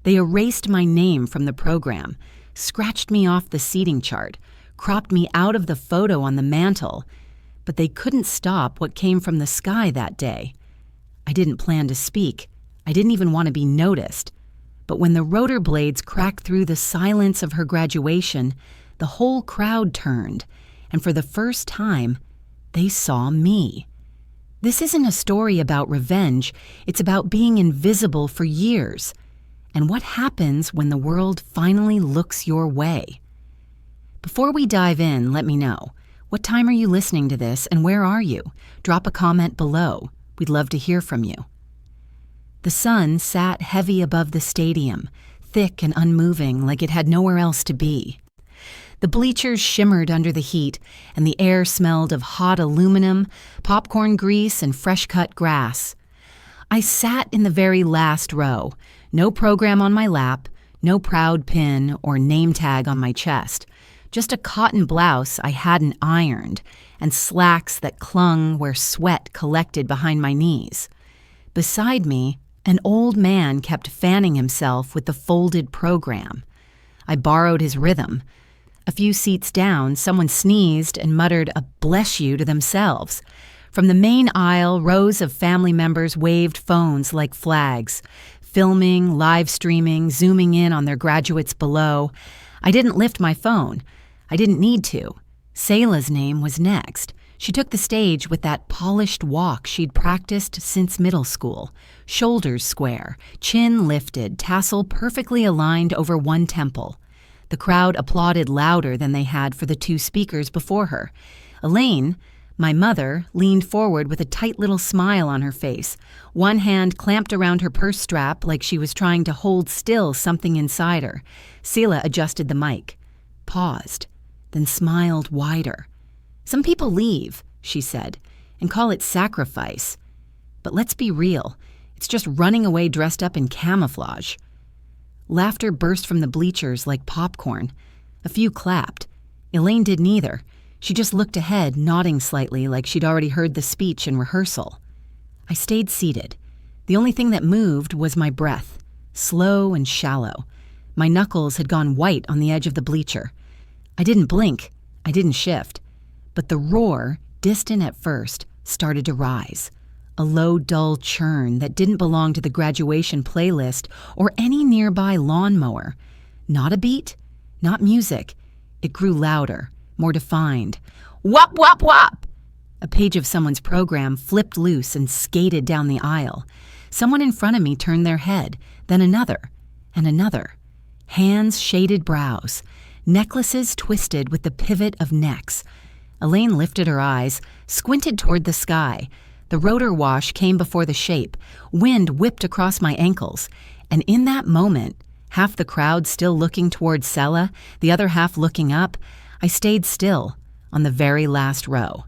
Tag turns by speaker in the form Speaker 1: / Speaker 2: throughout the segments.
Speaker 1: They erased my name from the program, scratched me off the seating chart, cropped me out of the photo on the mantle, but they couldn't stop what came from the sky that day. I didn't plan to speak. I didn't even want to be noticed. But when the rotor blades cracked through the silence of her graduation, the whole crowd turned, and for the first time, they saw me. This isn't a story about revenge. It's about being invisible for years, and what happens when the world finally looks your way. Before we dive in, let me know. What time are you listening to this, and where are you? Drop a comment below. We'd love to hear from you. The sun sat heavy above the stadium, thick and unmoving like it had nowhere else to be. The bleachers shimmered under the heat, and the air smelled of hot aluminum, popcorn grease, and fresh-cut grass. I sat in the very last row, no program on my lap, no proud pin or name tag on my chest, just a cotton blouse I hadn't ironed, and slacks that clung where sweat collected behind my knees. Beside me, an old man kept fanning himself with the folded program. I borrowed his rhythm. A few seats down, someone sneezed and muttered a "bless you" to themselves. From the main aisle, rows of family members waved phones like flags, filming, live streaming, zooming in on their graduates below. I didn't lift my phone. I didn't need to. Selah's name was next. She took the stage with that polished walk she'd practiced since middle school. Shoulders square, chin lifted, tassel perfectly aligned over one temple. The crowd applauded louder than they had for the two speakers before her. Elaine, my mother, leaned forward with a tight little smile on her face, one hand clamped around her purse strap like she was trying to hold still something inside her. Selah adjusted the mic, paused, then smiled wider. "Some people leave," she said, "and call it sacrifice. But let's be real. It's just running away dressed up in camouflage." Laughter burst from the bleachers like popcorn. A few clapped. Elaine did neither. She just looked ahead, nodding slightly like she'd already heard the speech in rehearsal. I stayed seated. The only thing that moved was my breath, slow and shallow. My knuckles had gone white on the edge of the bleacher. I didn't blink. I didn't shift. But the roar, distant at first, started to rise. A low, dull churn that didn't belong to the graduation playlist or any nearby lawnmower. Not a beat, not music. It grew louder, more defined. Whop, whop, whop! A page of someone's program flipped loose and skated down the aisle. Someone in front of me turned their head, then another, and another. Hands shaded brows, necklaces twisted with the pivot of necks. Elaine lifted her eyes, squinted toward the sky. The rotor wash came before the shape. Wind whipped across my ankles. And in that moment, half the crowd still looking toward Selah, the other half looking up, I stayed still on the very last row.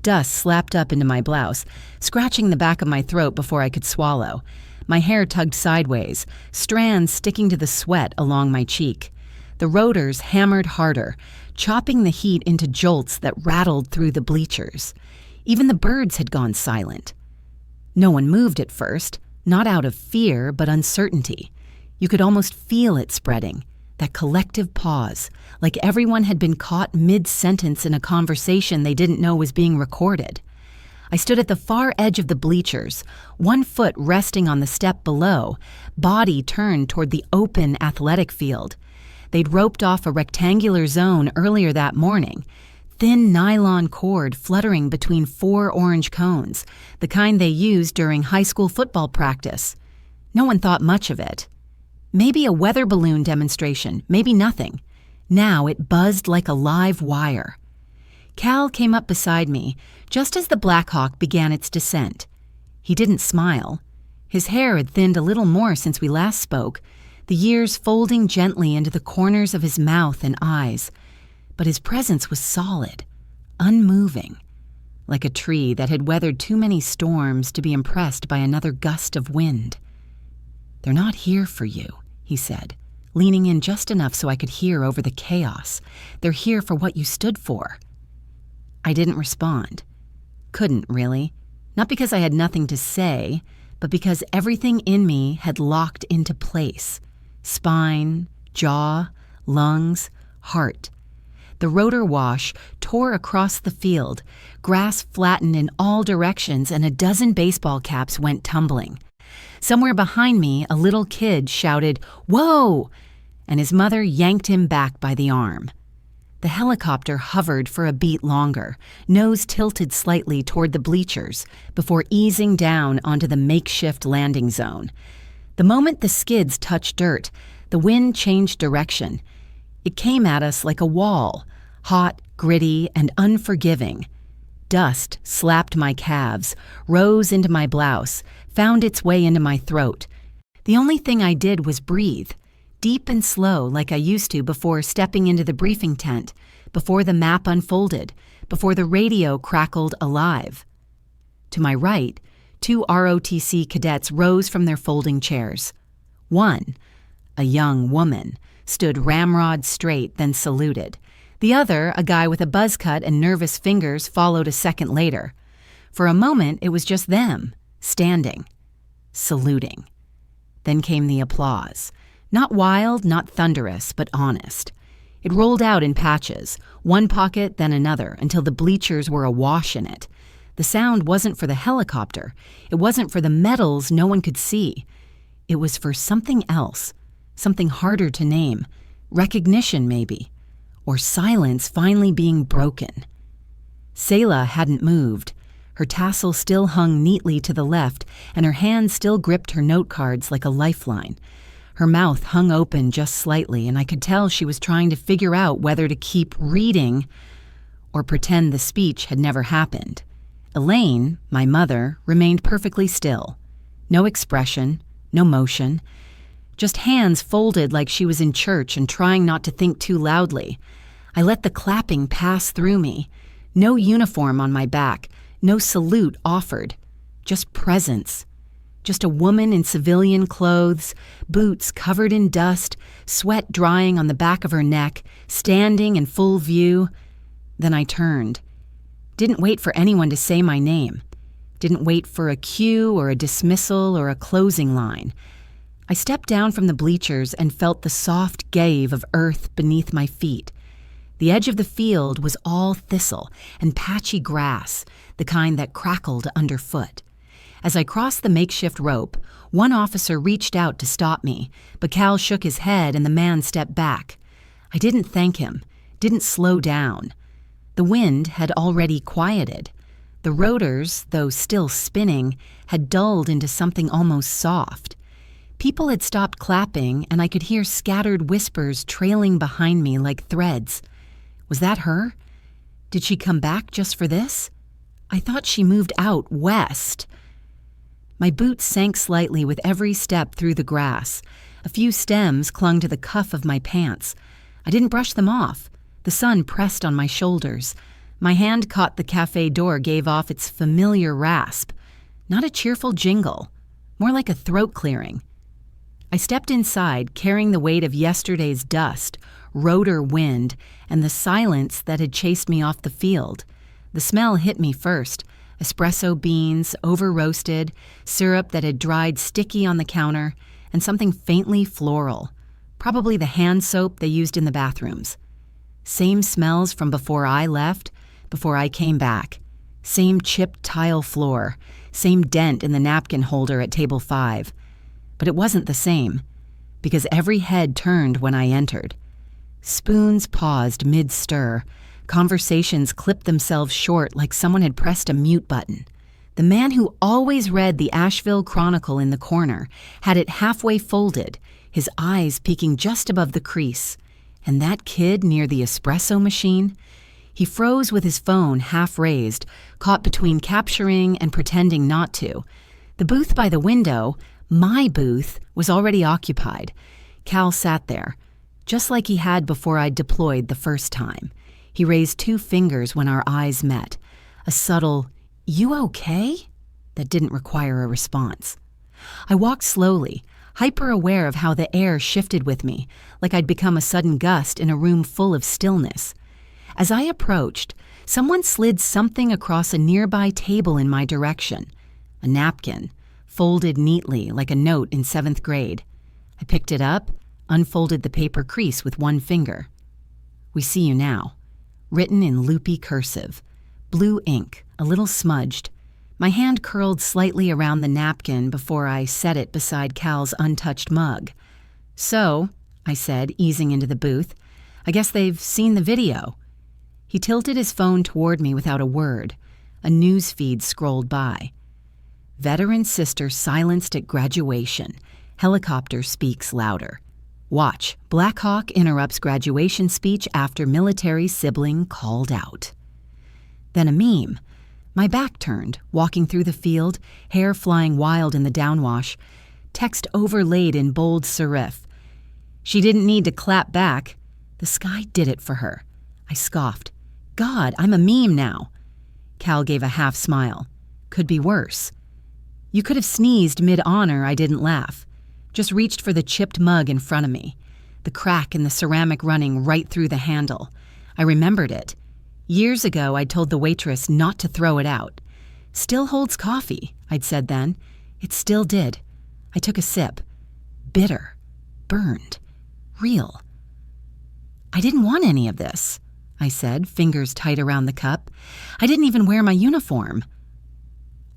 Speaker 1: Dust slapped up into my blouse, scratching the back of my throat before I could swallow. My hair tugged sideways, strands sticking to the sweat along my cheek. The rotors hammered harder, chopping the heat into jolts that rattled through the bleachers. Even the birds had gone silent. No one moved at first, not out of fear, but uncertainty. You could almost feel it spreading, that collective pause, like everyone had been caught mid-sentence in a conversation they didn't know was being recorded. I stood at the far edge of the bleachers, one foot resting on the step below, body turned toward the open athletic field. They'd roped off a rectangular zone earlier that morning, thin nylon cord fluttering between 4 orange cones, the kind they used during high school football practice. No one thought much of it. Maybe a weather balloon demonstration, maybe nothing. Now it buzzed like a live wire. Cal came up beside me just as the Black Hawk began its descent. He didn't smile. His hair had thinned a little more since we last spoke, the years folding gently into the corners of his mouth and eyes. But his presence was solid, unmoving, like a tree that had weathered too many storms to be impressed by another gust of wind. "They're not here for you," he said, leaning in just enough so I could hear over the chaos. "They're here for what you stood for." I didn't respond. Couldn't, really. Not because I had nothing to say, but because everything in me had locked into place. Spine, jaw, lungs, heart. The rotor wash tore across the field, grass flattened in all directions, and a dozen baseball caps went tumbling. Somewhere behind me, a little kid shouted, "Whoa!" and his mother yanked him back by the arm. The helicopter hovered for a beat longer, nose tilted slightly toward the bleachers, before easing down onto the makeshift landing zone. The moment the skids touched dirt, the wind changed direction. It came at us like a wall, hot, gritty, and unforgiving. Dust slapped my calves, rose into my blouse, found its way into my throat. The only thing I did was breathe, deep and slow like I used to before stepping into the briefing tent, before the map unfolded, before the radio crackled alive. To my right, 2 ROTC cadets rose from their folding chairs. One, a young woman, stood ramrod straight, then saluted. The other, a guy with a buzz cut and nervous fingers, followed a second later. For a moment, it was just them, standing, saluting. Then came the applause. Not wild, not thunderous, but honest. It rolled out in patches, one pocket, then another, until the bleachers were awash in it. The sound wasn't for the helicopter. It wasn't for the medals no one could see. It was for something else, something harder to name. Recognition, maybe. Or silence finally being broken. Selah hadn't moved. Her tassel still hung neatly to the left, and her hand still gripped her note cards like a lifeline. Her mouth hung open just slightly, and I could tell she was trying to figure out whether to keep reading or pretend the speech had never happened. Elaine, my mother, remained perfectly still. No expression, no motion. Just hands folded like she was in church and trying not to think too loudly. I let the clapping pass through me. No uniform on my back, no salute offered. Just presence. Just a woman in civilian clothes, boots covered in dust, sweat drying on the back of her neck, standing in full view. Then I turned. Didn't wait for anyone to say my name. Didn't wait for a cue or a dismissal or a closing line. I stepped down from the bleachers and felt the soft gave of earth beneath my feet. The edge of the field was all thistle and patchy grass, the kind that crackled underfoot. As I crossed the makeshift rope, one officer reached out to stop me, but Cal shook his head and the man stepped back. I didn't thank him, didn't slow down. The wind had already quieted. The rotors, though still spinning, had dulled into something almost soft. People had stopped clapping, and I could hear scattered whispers trailing behind me like threads. Was that her? Did she come back just for this? I thought she moved out west. My boots sank slightly with every step through the grass. A few stems clung to the cuff of my pants. I didn't brush them off. The sun pressed on my shoulders. My hand caught the cafe door, gave off its familiar rasp. Not a cheerful jingle, more like a throat clearing. I stepped inside, carrying the weight of yesterday's dust, rotor wind, and the silence that had chased me off the field. The smell hit me first. Espresso beans, over-roasted, syrup that had dried sticky on the counter, and something faintly floral. Probably the hand soap they used in the bathrooms. Same smells from before I left, before I came back. Same chipped tile floor, same dent in the napkin holder at table 5. But it wasn't the same, because every head turned when I entered. Spoons paused mid-stir. Conversations clipped themselves short like someone had pressed a mute button. The man who always read the Asheville Chronicle in the corner had it halfway folded, his eyes peeking just above the crease. And that kid near the espresso machine? He froze with his phone half raised, caught between capturing and pretending not to. The booth by the window, my booth, was already occupied. Cal sat there, just like he had before I'd deployed the first time. He raised 2 fingers when our eyes met. A subtle, "You okay?" that didn't require a response. I walked slowly, hyper-aware of how the air shifted with me, like I'd become a sudden gust in a room full of stillness. As I approached, someone slid something across a nearby table in my direction. A napkin, folded neatly like a note in 7th grade. I picked it up, unfolded the paper crease with one finger. "We see you now," written in loopy cursive, blue ink, a little smudged. My hand curled slightly around the napkin before I set it beside Cal's untouched mug. "So," I said, easing into the booth, "I guess they've seen the video." He tilted his phone toward me without a word. A news feed scrolled by. "Veteran sister silenced at graduation. Helicopter speaks louder. Watch, Black Hawk interrupts graduation speech after military sibling called out." Then a meme. My back turned, walking through the field, hair flying wild in the downwash. Text overlaid in bold serif. "She didn't need to clap back. The sky did it for her." I scoffed. "God, I'm a meme now." Cal gave a half smile. "Could be worse." "You could have sneezed mid-honor." I didn't laugh. Just reached for the chipped mug in front of me. The crack in the ceramic running right through the handle. I remembered it. Years ago, I'd told the waitress not to throw it out. "Still holds coffee," I'd said then. It still did. I took a sip. Bitter. Burned. Real. "I didn't want any of this," I said, fingers tight around the cup. "I didn't even wear my uniform."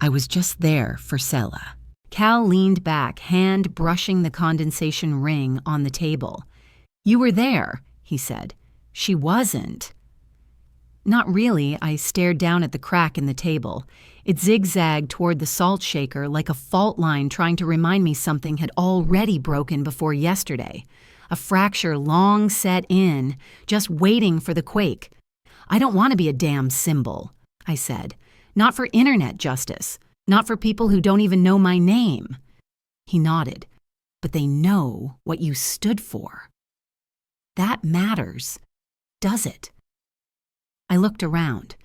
Speaker 1: I was just there for Sela. Cal leaned back, hand brushing the condensation ring on the table. "You were there," he said. "She wasn't." Not really. I stared down at the crack in the table. It zigzagged toward the salt shaker like a fault line trying to remind me something had already broken before yesterday. A fracture long set in, just waiting for the quake. "I don't want to be a damn symbol," I said. "Not for internet justice. Not for people who don't even know my name." He nodded. "But they know what you stood for. That matters, does it?" I looked around.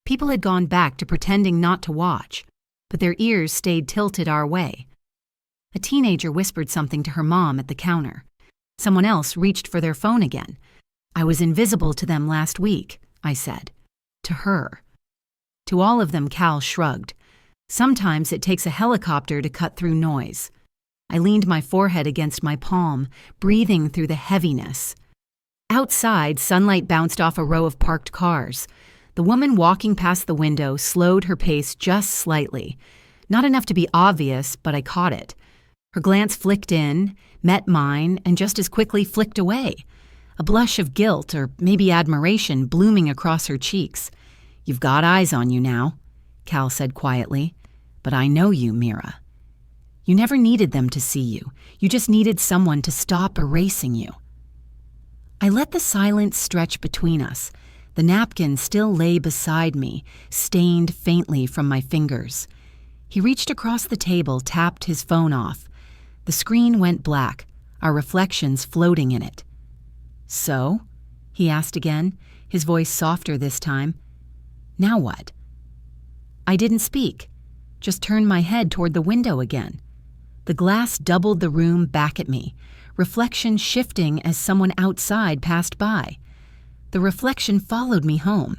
Speaker 1: People had gone back to pretending not to watch, but their ears stayed tilted our way. A teenager whispered something to her mom at the counter. Someone else reached for their phone again. "I was invisible to them last week," I said. To her. To all of them, Cal shrugged. "Sometimes it takes a helicopter to cut through noise." I leaned my forehead against my palm, breathing through the heaviness. Outside, sunlight bounced off a row of parked cars. The woman walking past the window slowed her pace just slightly. Not enough to be obvious, but I caught it. Her glance flicked in, met mine, and just as quickly flicked away. A blush of guilt, or maybe admiration, blooming across her cheeks. "You've got eyes on you now," Cal said quietly. "But I know you, Mira. You never needed them to see you. You just needed someone to stop erasing you." I let the silence stretch between us. The napkin still lay beside me, stained faintly from my fingers. He reached across the table, tapped his phone off. The screen went black, our reflections floating in it. "So?" he asked again, his voice softer this time. "Now what?" I didn't speak, just turned my head toward the window again. The glass doubled the room back at me, reflection shifting as someone outside passed by. The reflection followed me home.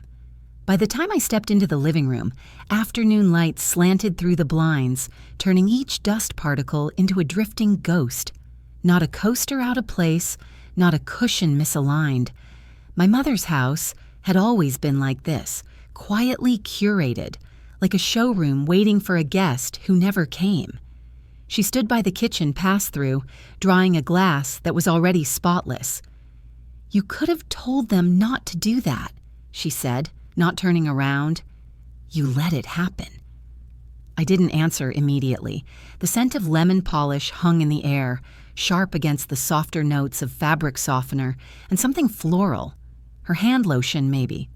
Speaker 1: By the time I stepped into the living room, afternoon light slanted through the blinds, turning each dust particle into a drifting ghost. Not a coaster out of place, not a cushion misaligned. My mother's house had always been like this, quietly curated, like a showroom waiting for a guest who never came. She stood by the kitchen pass-through, drying a glass that was already spotless. "You could have told them not to do that," she said, not turning around. "You let it happen." I didn't answer immediately. The scent of lemon polish hung in the air, sharp against the softer notes of fabric softener and something floral. Her hand lotion, maybe.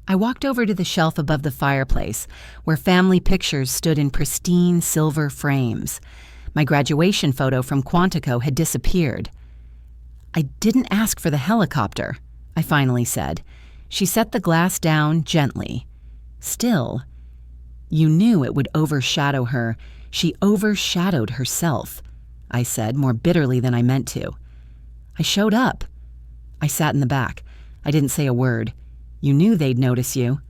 Speaker 1: I walked over to the shelf above the fireplace, where family pictures stood in pristine silver frames. My graduation photo from Quantico had disappeared. "I didn't ask for the helicopter," I finally said. She set the glass down gently. "Still, you knew it would overshadow her. She overshadowed herself," I said, more bitterly than I meant to. "I showed up." I sat in the back. I didn't say a word. "You knew they'd notice you."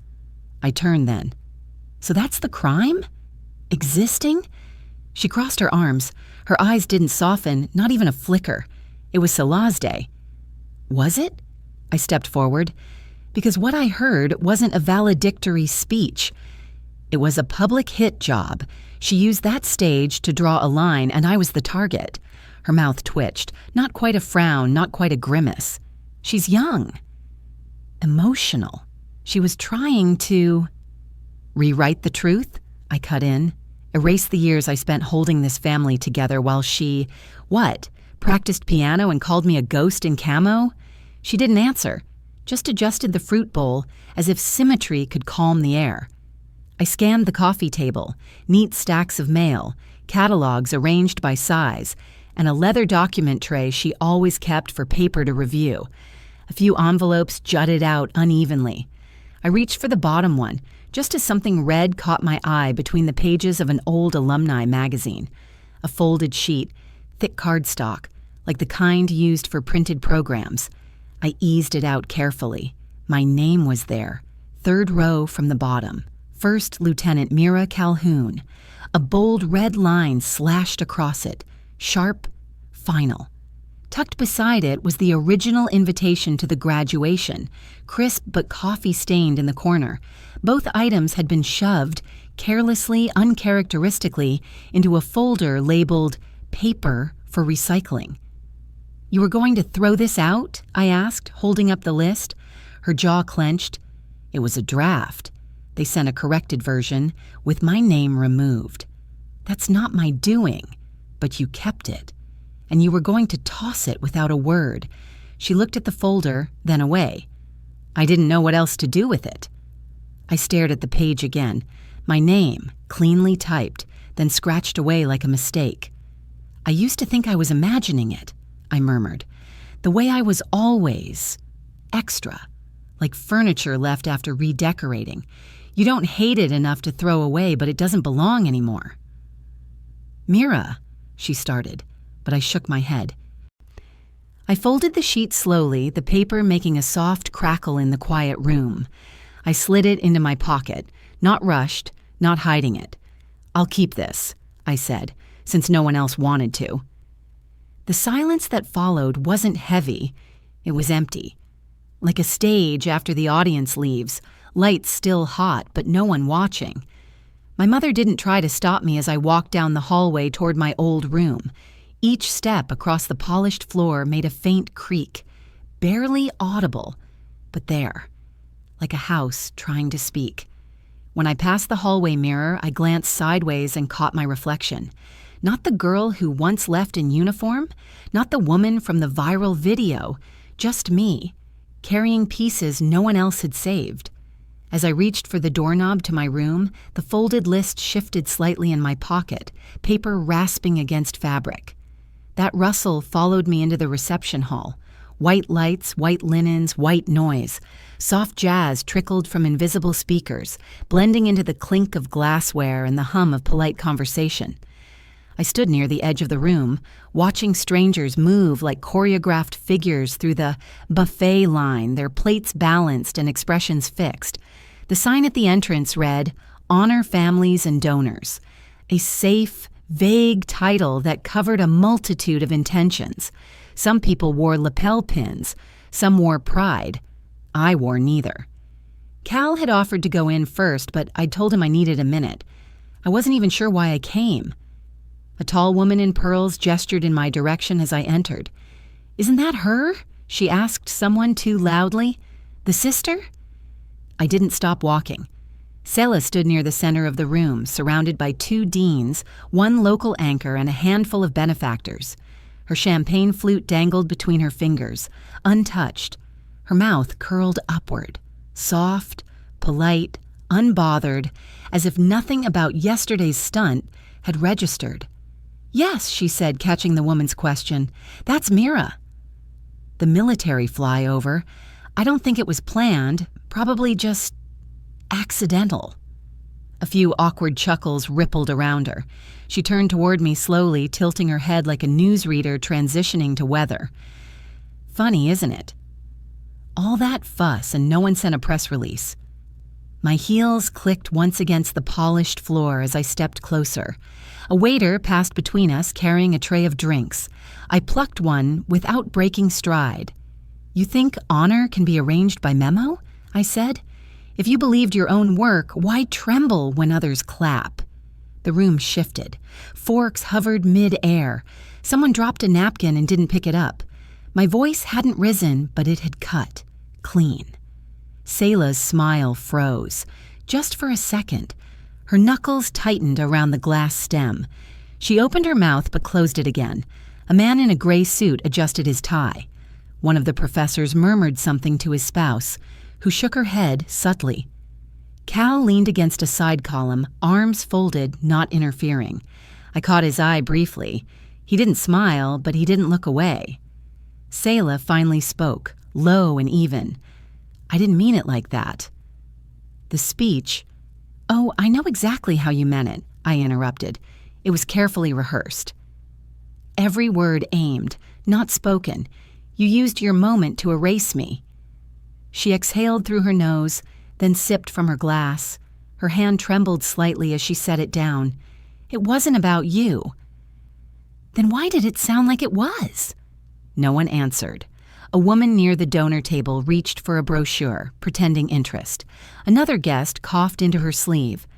Speaker 1: I turned then. "So that's the crime? Existing? She crossed her arms. Her eyes didn't soften, not even a flicker. It was Salah's day. Was it? I stepped forward, because what I heard wasn't a valedictory speech. It was a public hit job. She used that stage to draw a line, and I was the target. Her mouth twitched. Not quite a frown, not quite a grimace. She's young. Emotional. She was trying to rewrite the truth, I cut in. Erase the years I spent holding this family together while she, practiced piano and called me a ghost in camo? She didn't answer, just adjusted the fruit bowl as if symmetry could calm the air. I scanned the coffee table, neat stacks of mail, catalogs arranged by size, and a leather document tray she always kept for paper to review. A few envelopes jutted out unevenly. I reached for the bottom one, just as something red caught my eye between the pages of an old alumni magazine. A folded sheet, thick cardstock, like the kind used for printed programs. I eased it out carefully. My name was there, 3rd row from the bottom. First Lieutenant Mira Calhoun. A bold red line slashed across it, sharp, final. Tucked beside it was the original invitation to the graduation, crisp but coffee-stained in the corner. Both items had been shoved, carelessly, uncharacteristically, into a folder labeled paper for recycling. "You were going to throw this out?" I asked, holding up the list. Her jaw clenched. It was a draft. They sent a corrected version, with my name removed. "That's not my doing, but you kept it. And you were going to toss it without a word." She looked at the folder, then away. I didn't know what else to do with it. I stared at the page again. My name, cleanly typed, then scratched away like a mistake. "I used to think I was imagining it," I murmured. "The way I was always extra, like furniture left after redecorating. You don't hate it enough to throw away, but it doesn't belong anymore." "Mira," she started, but I shook my head. I folded the sheet slowly, the paper making a soft crackle in the quiet room. I slid it into my pocket, not rushed, not hiding it. "I'll keep this," I said, since no one else wanted to. The silence that followed wasn't heavy. It was empty. Like a stage after the audience leaves, lights still hot, but no one watching. My mother didn't try to stop me as I walked down the hallway toward my old room. Each step across the polished floor made a faint creak, barely audible, but there, like a house trying to speak. When I passed the hallway mirror, I glanced sideways and caught my reflection. Not the girl who once left in uniform, not the woman from the viral video, just me, carrying pieces no one else had saved. As I reached for the doorknob to my room, the folded list shifted slightly in my pocket, paper rasping against fabric. That rustle followed me into the reception hall. White lights, white linens, white noise. Soft jazz trickled from invisible speakers, blending into the clink of glassware and the hum of polite conversation. I stood near the edge of the room, watching strangers move like choreographed figures through the buffet line, their plates balanced and expressions fixed. The sign at the entrance read, "Honor Families and Donors," a safe, vague title that covered a multitude of intentions. Some people wore lapel pins, some wore pride. I wore neither. Cal had offered to go in first, but I told him I needed a minute. I wasn't even sure why I came. A tall woman in pearls gestured in my direction as I entered. "Isn't that her?" she asked someone too loudly. "The sister?" I didn't stop walking. Selah stood near the center of the room, surrounded by 2 deans, 1 local anchor, and a handful of benefactors. Her champagne flute dangled between her fingers, untouched. Her mouth curled upward, soft, polite, unbothered, as if nothing about yesterday's stunt had registered. "Yes," she said, catching the woman's question. "That's Mira." The military flyover. I don't think it was planned, probably just accidental. A few awkward chuckles rippled around her. She turned toward me slowly, tilting her head like a newsreader transitioning to weather. "Funny, isn't it? All that fuss and no one sent a press release. My heels clicked once against the polished floor as I stepped closer. A waiter passed between us carrying a tray of drinks. I plucked one without breaking stride. "You think honor can be arranged by memo?" I said. "If you believed your own work, why tremble when others clap?" The room shifted. Forks hovered mid-air. Someone dropped a napkin and didn't pick it up. My voice hadn't risen, but it had cut. Clean. Selah's smile froze. Just for a second. Her knuckles tightened around the glass stem. She opened her mouth but closed it again. A man in a gray suit adjusted his tie. One of the professors murmured something to his spouse, who shook her head subtly. Cal leaned against a side column, arms folded, not interfering. I caught his eye briefly. He didn't smile, but he didn't look away. Selah finally spoke, low and even. "I didn't mean it like that." The speech— "Oh, I know exactly how you meant it," I interrupted. It was carefully rehearsed. "Every word aimed, not spoken. You used your moment to erase me." She exhaled through her nose, then sipped from her glass. Her hand trembled slightly as she set it down. "It wasn't about you." "Then why did it sound like it was?" No one answered. A woman near the donor table reached for a brochure, pretending interest. Another guest coughed into her sleeve.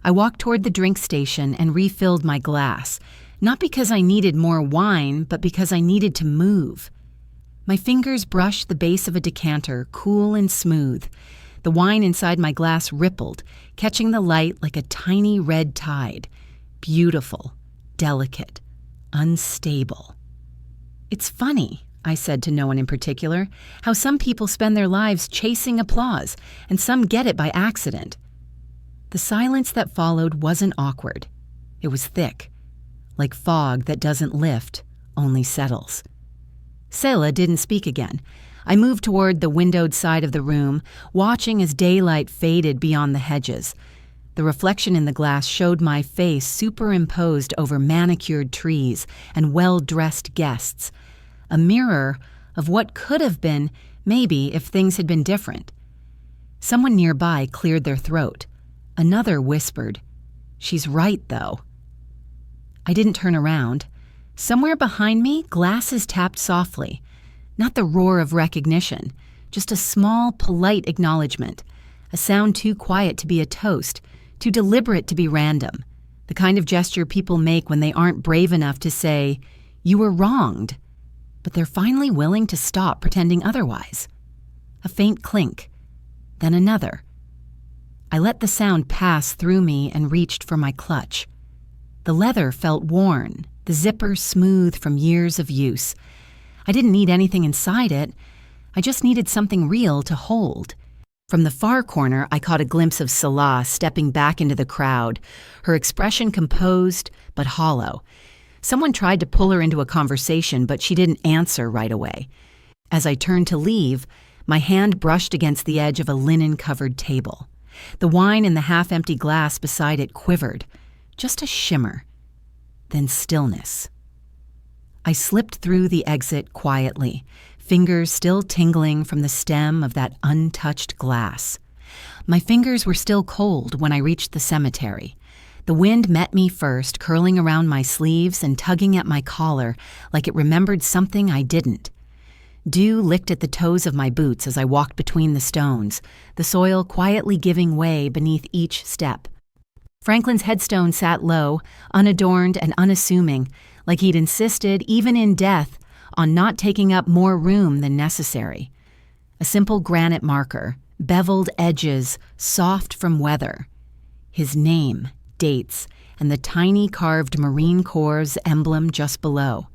Speaker 1: I walked toward the drink station and refilled my glass, not because I needed more wine, but because I needed to move. My fingers brushed the base of a decanter, cool and smooth. The wine inside my glass rippled, catching the light like a tiny red tide. Beautiful, delicate, unstable. "It's funny," I said to no one in particular, "how some people spend their lives chasing applause, and some get it by accident." The silence that followed wasn't awkward. It was thick, like fog that doesn't lift, only settles. Selah didn't speak again. I moved toward the windowed side of the room, watching as daylight faded beyond the hedges. The reflection in the glass showed my face superimposed over manicured trees and well-dressed guests. A mirror of what could have been, maybe, if things had been different. Someone nearby cleared their throat. Another whispered, "She's right, though." I didn't turn around. Somewhere behind me, glasses tapped softly. Not the roar of recognition, just a small, polite acknowledgement. A sound too quiet to be a toast, too deliberate to be random. The kind of gesture people make when they aren't brave enough to say, "You were wronged," but they're finally willing to stop pretending otherwise. A faint clink, then another. I let the sound pass through me and reached for my clutch. The leather felt worn, the zipper smooth from years of use. I didn't need anything inside it. I just needed something real to hold. From the far corner, I caught a glimpse of Salah stepping back into the crowd, her expression composed but hollow. Someone tried to pull her into a conversation, but she didn't answer right away. As I turned to leave, my hand brushed against the edge of a linen-covered table. The wine in the half-empty glass beside it quivered, just a shimmer. Then stillness. I slipped through the exit quietly, fingers still tingling from the stem of that untouched glass. My fingers were still cold when I reached the cemetery. The wind met me first, curling around my sleeves and tugging at my collar like it remembered something I didn't. Dew licked at the toes of my boots as I walked between the stones, the soil quietly giving way beneath each step. Franklin's headstone sat low, unadorned and unassuming, like he'd insisted, even in death, on not taking up more room than necessary. A simple granite marker, beveled edges, soft from weather. His name, dates, and the tiny carved Marine Corps emblem just below.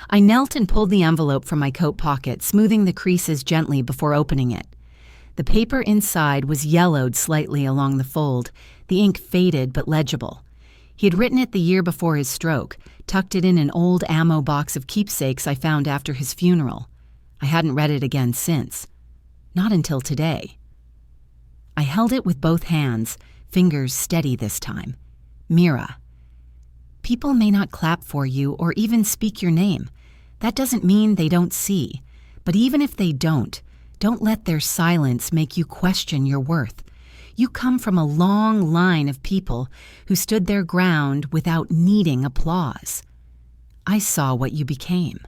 Speaker 1: I knelt and pulled the envelope from my coat pocket, smoothing the creases gently before opening it. The paper inside was yellowed slightly along the fold, the ink faded but legible. He had written it the year before his stroke, tucked it in an old ammo box of keepsakes I found after his funeral. I hadn't read it again since. Not until today. I held it with both hands, fingers steady this time. Mira. People may not clap for you or even speak your name. That doesn't mean they don't see. But even if they don't let their silence make you question your worth. You come from a long line of people who stood their ground without needing applause. I saw what you became.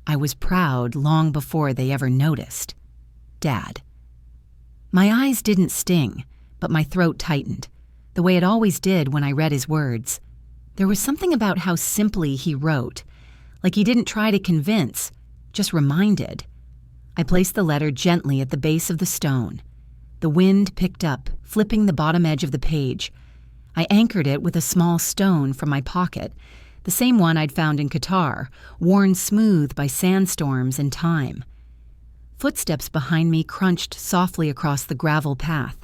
Speaker 1: I was proud long before they ever noticed. Dad. My eyes didn't sting, but my throat tightened, the way it always did when I read his words. There was something about how simply he wrote, like he didn't try to convince, just reminded. I placed the letter gently at the base of the stone. The wind picked up, flipping the bottom edge of the page. I anchored it with a small stone from my pocket, the same one I'd found in Qatar, worn smooth by sandstorms and time. Footsteps behind me crunched softly across the gravel path.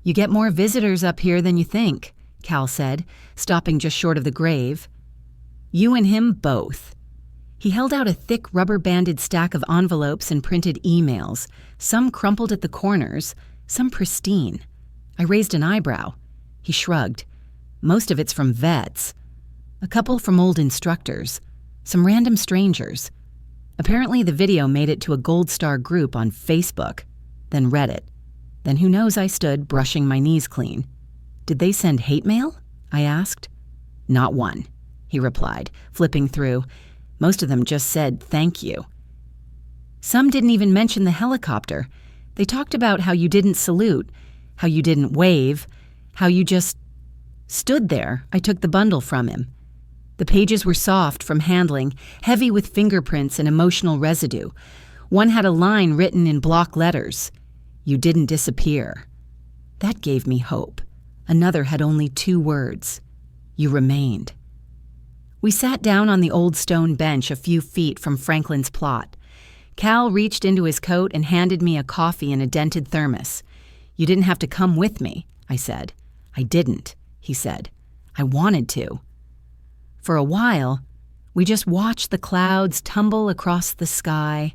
Speaker 1: You get more visitors up here than you think, Cal said, stopping just short of the grave. You and him both. He held out a thick rubber-banded stack of envelopes and printed emails, some crumpled at the corners, some pristine. I raised an eyebrow. He shrugged. Most of it's from vets. A couple from old instructors. Some random strangers. Apparently the video made it to a Gold Star group on Facebook, then Reddit. Then who knows I stood, brushing my knees clean. Did they send hate mail? I asked. Not one, he replied, flipping through. Most of them just said thank you. Some didn't even mention the helicopter. They talked about how you didn't salute, how you didn't wave, how you just stood there. I took the bundle from him. The pages were soft from handling, heavy with fingerprints and emotional residue. One had a line written in block letters. You didn't disappear. That gave me hope. Another had only 2 words. You remained. We sat down on the old stone bench a few feet from Franklin's plot. Cal reached into his coat and handed me a coffee in a dented thermos. You didn't have to come with me, I said. I didn't, he said. I wanted to. For a while, we just watched the clouds tumble across the sky.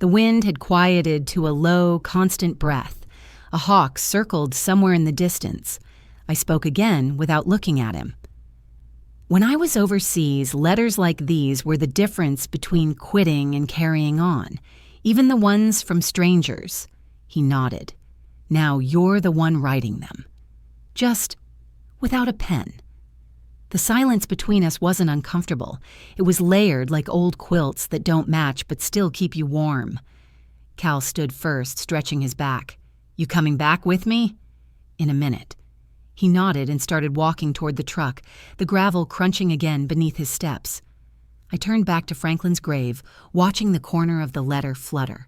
Speaker 1: The wind had quieted to a low, constant breath. A hawk circled somewhere in the distance. I spoke again without looking at him. When I was overseas, letters like these were the difference between quitting and carrying on, even the ones from strangers. He nodded. Now you're the one writing them. Just without a pen. The silence between us wasn't uncomfortable. It was layered like old quilts that don't match but still keep you warm. Cal stood first, stretching his back. You coming back with me? In a minute. He nodded and started walking toward the truck, the gravel crunching again beneath his steps. I turned back to Franklin's grave, watching the corner of the letter flutter.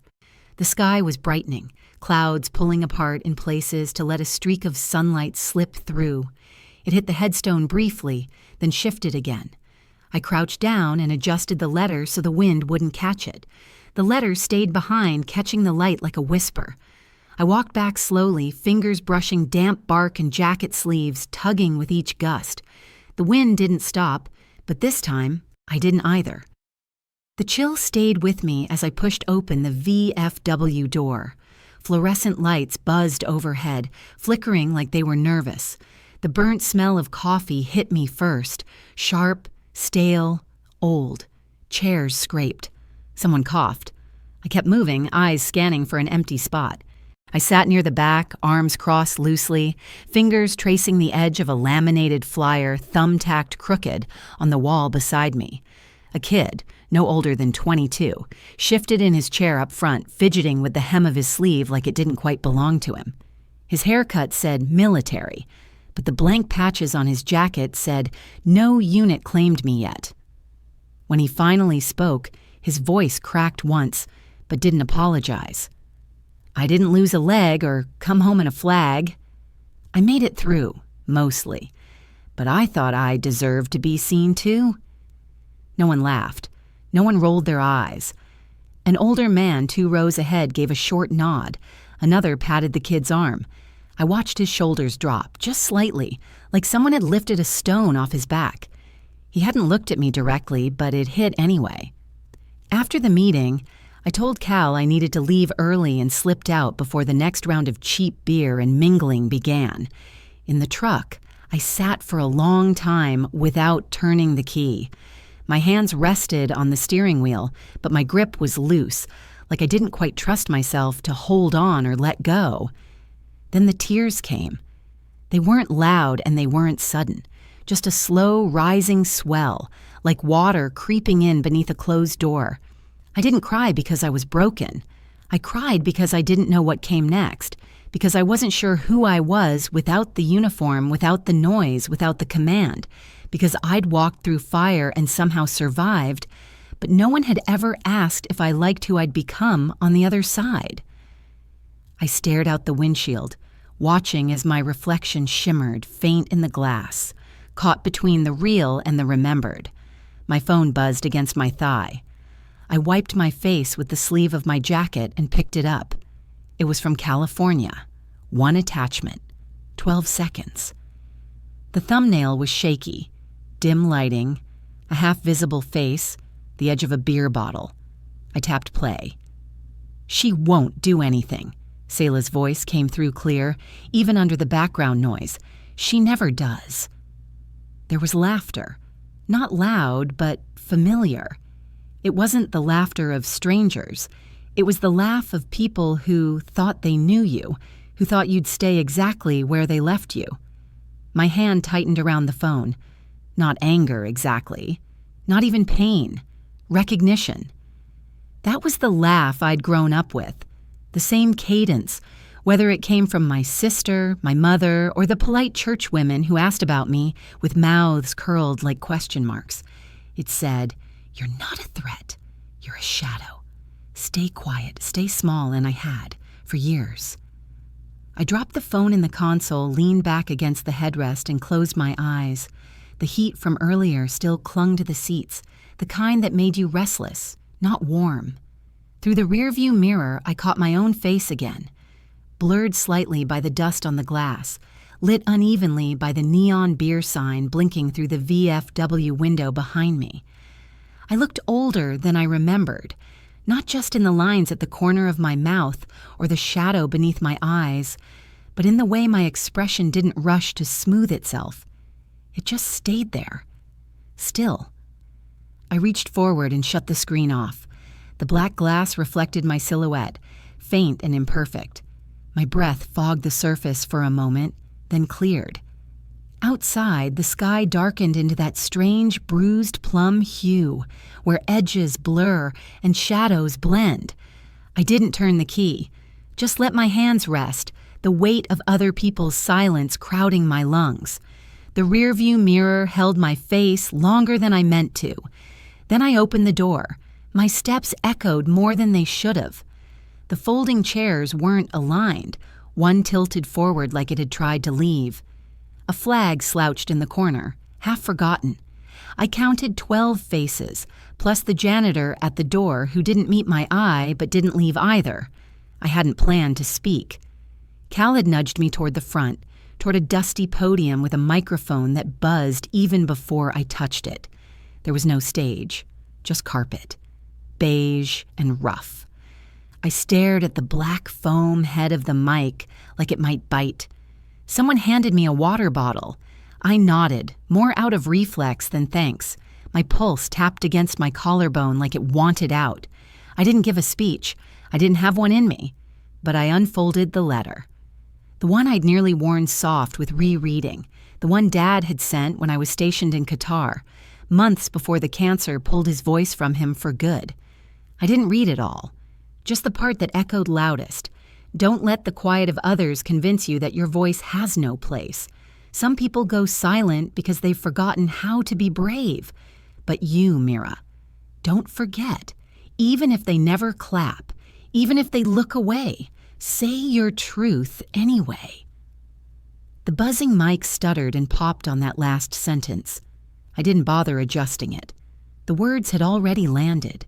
Speaker 1: The sky was brightening, clouds pulling apart in places to let a streak of sunlight slip through. It hit the headstone briefly, then shifted again. I crouched down and adjusted the letter so the wind wouldn't catch it. The letter stayed behind, catching the light like a whisper. I walked back slowly, fingers brushing damp bark and jacket sleeves, tugging with each gust. The wind didn't stop, but this time, I didn't either. The chill stayed with me as I pushed open the VFW door. Fluorescent lights buzzed overhead, flickering like they were nervous. The burnt smell of coffee hit me first, sharp, stale, old. Chairs scraped. Someone coughed. I kept moving, eyes scanning for an empty spot. I sat near the back, arms crossed loosely, fingers tracing the edge of a laminated flyer, thumb-tacked crooked, on the wall beside me. A kid, no older than 22, shifted in his chair up front, fidgeting with the hem of his sleeve like it didn't quite belong to him. His haircut said military, but the blank patches on his jacket said no unit claimed me yet. When he finally spoke, his voice cracked once, but didn't apologize. I didn't lose a leg or come home in a flag. I made it through, mostly, but I thought I deserved to be seen too. No one laughed. No one rolled their eyes. An older man 2 rows ahead gave a short nod. Another patted the kid's arm. I watched his shoulders drop, just slightly, like someone had lifted a stone off his back. He hadn't looked at me directly, but it hit anyway. After the meeting, I told Cal I needed to leave early and slipped out before the next round of cheap beer and mingling began. In the truck, I sat for a long time without turning the key. My hands rested on the steering wheel, but my grip was loose, like I didn't quite trust myself to hold on or let go. Then the tears came. They weren't loud and they weren't sudden, just a slow rising swell, like water creeping in beneath a closed door. I didn't cry because I was broken. I cried because I didn't know what came next, because I wasn't sure who I was without the uniform, without the noise, without the command, because I'd walked through fire and somehow survived, but no one had ever asked if I liked who I'd become on the other side. I stared out the windshield, watching as my reflection shimmered, faint in the glass, caught between the real and the remembered. My phone buzzed against my thigh. I wiped my face with the sleeve of my jacket and picked it up. It was from California. 1 attachment. 12 seconds. The thumbnail was shaky. Dim lighting, a half-visible face, the edge of a beer bottle. I tapped play. "She won't do anything." Selah's voice came through clear, even under the background noise. "She never does." There was laughter. Not loud, but familiar. It wasn't the laughter of strangers. It was the laugh of people who thought they knew you, who thought you'd stay exactly where they left you. My hand tightened around the phone. Not anger, exactly. Not even pain. Recognition. That was the laugh I'd grown up with. The same cadence, whether it came from my sister, my mother, or the polite church women who asked about me with mouths curled like question marks. It said, "You're not a threat. You're a shadow. Stay quiet, stay small," and I had, for years. I dropped the phone in the console, leaned back against the headrest, and closed my eyes. The heat from earlier still clung to the seats, the kind that made you restless, not warm. Through the rearview mirror, I caught my own face again, blurred slightly by the dust on the glass, lit unevenly by the neon beer sign blinking through the VFW window behind me. I looked older than I remembered, not just in the lines at the corner of my mouth or the shadow beneath my eyes, but in the way my expression didn't rush to smooth itself. It just stayed there, still. I reached forward and shut the screen off. The black glass reflected my silhouette, faint and imperfect. My breath fogged the surface for a moment, then cleared. Outside, the sky darkened into that strange bruised plum hue, where edges blur and shadows blend. I didn't turn the key, just let my hands rest, the weight of other people's silence crowding my lungs. The rearview mirror held my face longer than I meant to. Then I opened the door. My steps echoed more than they should have. The folding chairs weren't aligned, one tilted forward like it had tried to leave. A flag slouched in the corner, half forgotten. I counted 12 faces, plus the janitor at the door who didn't meet my eye but didn't leave either. I hadn't planned to speak. Cal had nudged me toward the front, toward a dusty podium with a microphone that buzzed even before I touched it. There was no stage, just carpet, beige and rough. I stared at the black foam head of the mic like it might bite. Someone handed me a water bottle. I nodded, more out of reflex than thanks. My pulse tapped against my collarbone like it wanted out. I didn't give a speech. I didn't have one in me. But I unfolded the letter. The one I'd nearly worn soft with rereading. The one Dad had sent when I was stationed in Qatar, months before the cancer pulled his voice from him for good. I didn't read it all. Just the part that echoed loudest. Don't let the quiet of others convince you that your voice has no place. Some people go silent because they've forgotten how to be brave. But you, Mira, don't forget. Even if they never clap, even if they look away, say your truth anyway. The buzzing mic stuttered and popped on that last sentence. I didn't bother adjusting it. The words had already landed.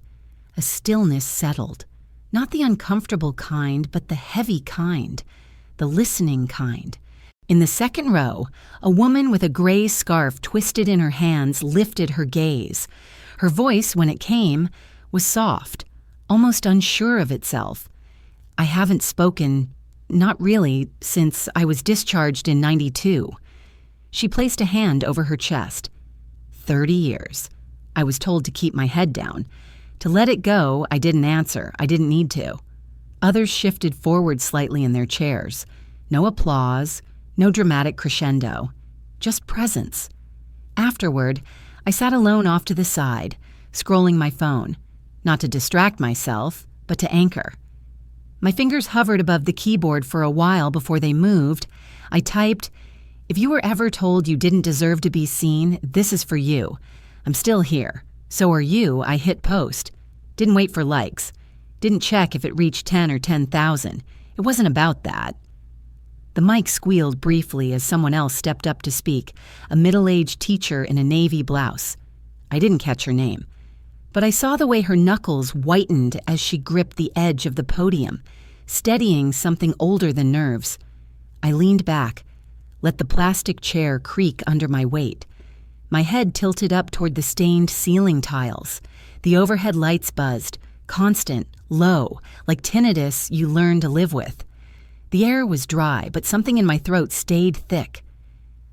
Speaker 1: A stillness settled. Not the uncomfortable kind, but the heavy kind, the listening kind. In the second row, a woman with a gray scarf twisted in her hands lifted her gaze. Her voice, when it came, was soft, almost unsure of itself. I haven't spoken, not really, since I was discharged in '92. She placed a hand over her chest. 30 years. I was told to keep my head down. To let it go, I didn't answer. I didn't need to. Others shifted forward slightly in their chairs. No applause, no dramatic crescendo, just presence. Afterward, I sat alone off to the side, scrolling my phone, not to distract myself, but to anchor. My fingers hovered above the keyboard for a while before they moved. I typed, "If you were ever told you didn't deserve to be seen, this is for you. I'm still here. So are you." I hit post. Didn't wait for likes. Didn't check if it reached 10 or 10,000. It wasn't about that. The mic squealed briefly as someone else stepped up to speak, a middle-aged teacher in a navy blouse. I didn't catch her name, but I saw the way her knuckles whitened as she gripped the edge of the podium, steadying something older than nerves. I leaned back, let the plastic chair creak under my weight. My head tilted up toward the stained ceiling tiles. The overhead lights buzzed, constant, low, like tinnitus you learn to live with. The air was dry, but something in my throat stayed thick.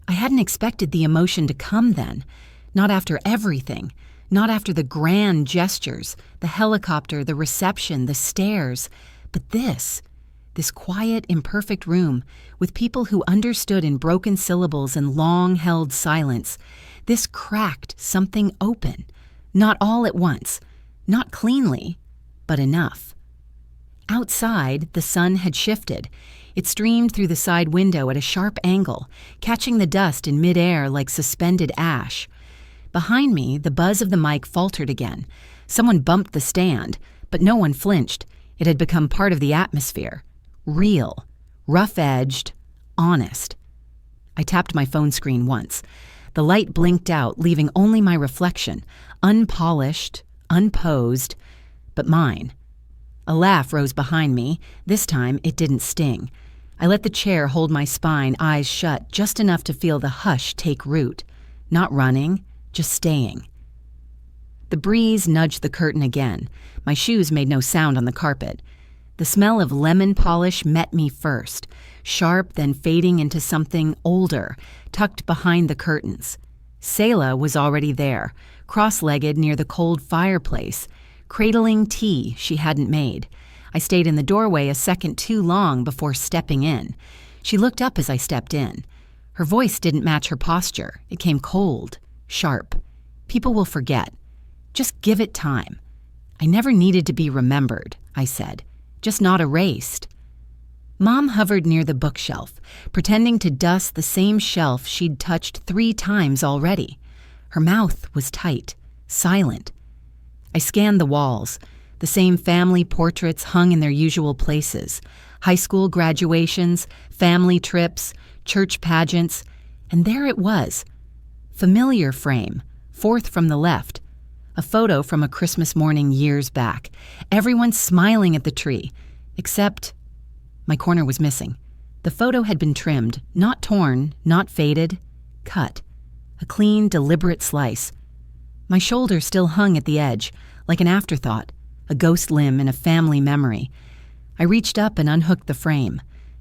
Speaker 1: I hadn't expected the emotion to come then, not after everything, not after the grand gestures, the helicopter, the reception, the stairs, but this quiet, imperfect room with people who understood in broken syllables and long-held silence. This cracked something open, not all at once, not cleanly, but enough. Outside, the sun had shifted. It streamed through the side window at a sharp angle, catching the dust in midair like suspended ash. Behind me, the buzz of the mic faltered again. Someone bumped the stand, but no one flinched. It had become part of the atmosphere. Real, rough-edged, honest. I tapped my phone screen once. The light blinked out, leaving only my reflection, unpolished, unposed, but mine. A laugh rose behind me. This time, it didn't sting. I let the chair hold my spine, eyes shut, just enough to feel the hush take root. Not running, just staying. The breeze nudged the curtain again. My shoes made no sound on the carpet. The smell of lemon polish met me first, sharp, then fading into something older, tucked behind the curtains. Selah was already there, cross-legged near the cold fireplace, cradling tea she hadn't made. I stayed in the doorway a second too long before stepping in. She looked up as I stepped in. Her voice didn't match her posture. It came cold, sharp. People will forget. Just give it time. I never needed to be remembered, I said. Just not erased. Mom hovered near the bookshelf, pretending to dust the same shelf she'd touched 3 times already. Her mouth was tight, silent. I scanned the walls. The same family portraits hung in their usual places. High school graduations, family trips, church pageants. And there it was. Familiar frame, 4th from the left. A photo from a Christmas morning years back. Everyone smiling at the tree. Except my corner was missing. The photo had been trimmed, not torn, not faded, cut. A clean, deliberate slice. My shoulder still hung at the edge, like an afterthought, a ghost limb in a family memory. I reached up and unhooked the frame.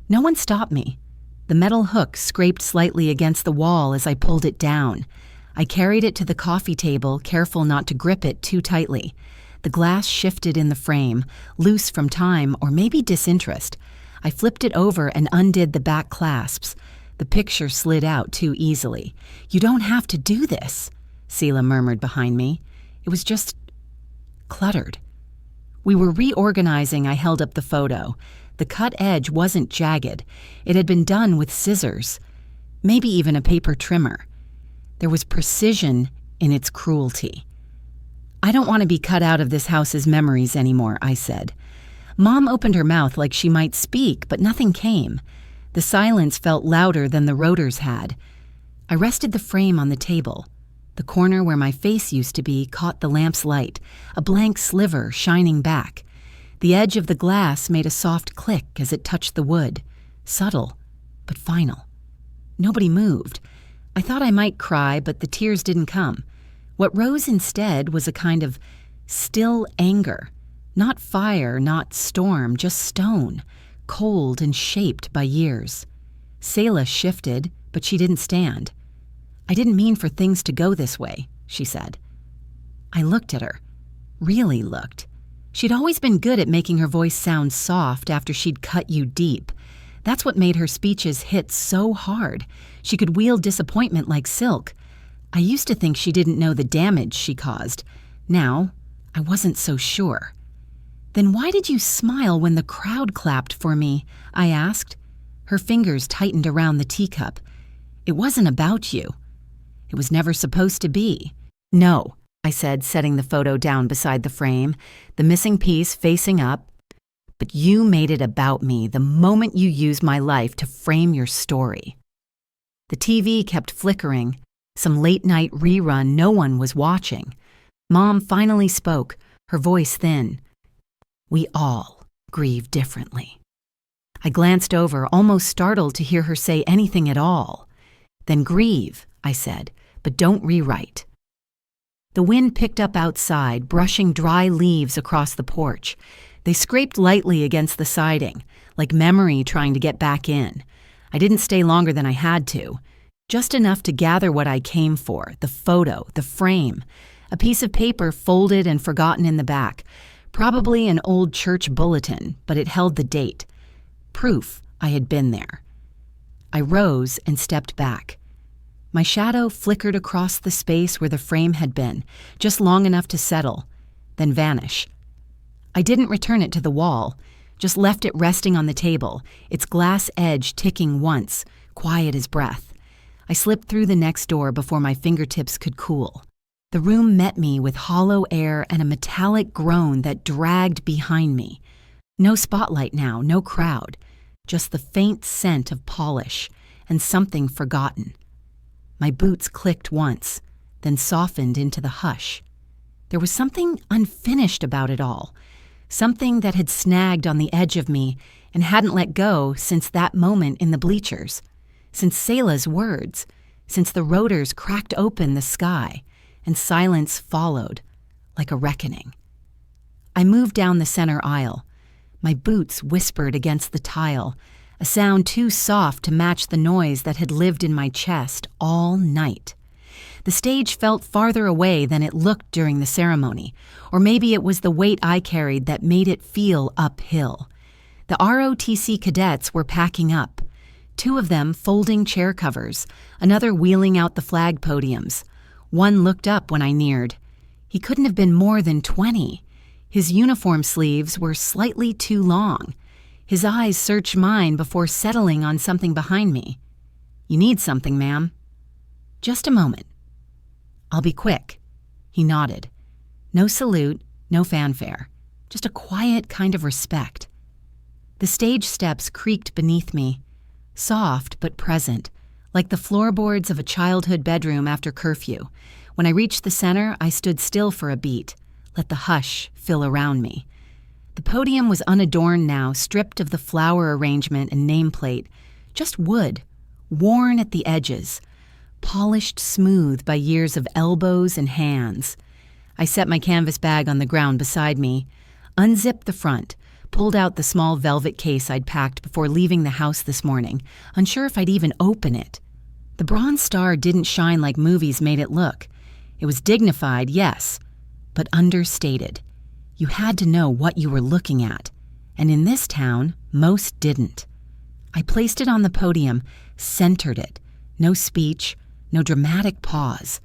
Speaker 1: No one stopped me. The metal hook scraped slightly against the wall as I pulled it down. I carried it to the coffee table, careful not to grip it too tightly. The glass shifted in the frame, loose from time or maybe disinterest. I flipped it over and undid the back clasps. The picture slid out too easily. "You don't have to do this," Selah murmured behind me. It was just cluttered. We were reorganizing. I held up the photo. The cut edge wasn't jagged. It had been done with scissors, maybe even a paper trimmer. There was precision in its cruelty. "I don't want to be cut out of this house's memories anymore," I said. Mom opened her mouth like she might speak, but nothing came. The silence felt louder than the rotors had. I rested the frame on the table. The corner where my face used to be caught the lamp's light, a blank sliver shining back. The edge of the glass made a soft click as it touched the wood, subtle but final. Nobody moved. I thought I might cry, but the tears didn't come. What rose instead was a kind of still anger. Not fire, not storm, just stone, cold and shaped by years. Selah shifted, but she didn't stand. "I didn't mean for things to go this way," she said. I looked at her, really looked. She'd always been good at making her voice sound soft after she'd cut you deep. That's what made her speeches hit so hard. She could wield disappointment like silk. I used to think she didn't know the damage she caused. Now, I wasn't so sure. "Then why did you smile when the crowd clapped for me?" I asked. Her fingers tightened around the teacup. "It wasn't about you. It was never supposed to be." "No," I said, setting the photo down beside the frame, the missing piece facing up. "But you made it about me the moment you used my life to frame your story." The TV kept flickering, some late-night rerun no one was watching. Mom finally spoke, her voice thin. "We all grieve differently." I glanced over, almost startled to hear her say anything at all. "Then grieve," I said, "but don't rewrite." The wind picked up outside, brushing dry leaves across the porch. They scraped lightly against the siding, like memory trying to get back in. I didn't stay longer than I had to, just enough to gather what I came for, the photo, the frame, a piece of paper folded and forgotten in the back, probably an old church bulletin, but it held the date. Proof I had been there. I rose and stepped back. My shadow flickered across the space where the frame had been, just long enough to settle, then vanish. I didn't return it to the wall, just left it resting on the table, its glass edge ticking once, quiet as breath. I slipped through the next door before my fingertips could cool. The room met me with hollow air and a metallic groan that dragged behind me. No spotlight now, no crowd, just the faint scent of polish and something forgotten. My boots clicked once, then softened into the hush. There was something unfinished about it all, something that had snagged on the edge of me and hadn't let go since that moment in the bleachers, since Selah's words, since the rotors cracked open the sky and silence followed, like a reckoning. I moved down the center aisle. My boots whispered against the tile, a sound too soft to match the noise that had lived in my chest all night. The stage felt farther away than it looked during the ceremony, or maybe it was the weight I carried that made it feel uphill. The ROTC cadets were packing up, 2 of them folding chair covers, another wheeling out the flag podiums. One looked up when I neared. He couldn't have been more than 20. His uniform sleeves were slightly too long. His eyes searched mine before settling on something behind me. "You need something, ma'am." "Just a moment." "I'll be quick." He nodded. No salute, no fanfare, just a quiet kind of respect. The stage steps creaked beneath me, soft but present, like the floorboards of a childhood bedroom after curfew. When I reached the center, I stood still for a beat, let the hush fill around me. The podium was unadorned now, stripped of the flower arrangement and nameplate, just wood, worn at the edges, polished smooth by years of elbows and hands. I set my canvas bag on the ground beside me, unzipped the front, pulled out the small velvet case I'd packed before leaving the house this morning, unsure if I'd even open it. The bronze star didn't shine like movies made it look. It was dignified, yes, but understated. You had to know what you were looking at, and in this town, most didn't. I placed it on the podium, centered it. No speech, no dramatic pause.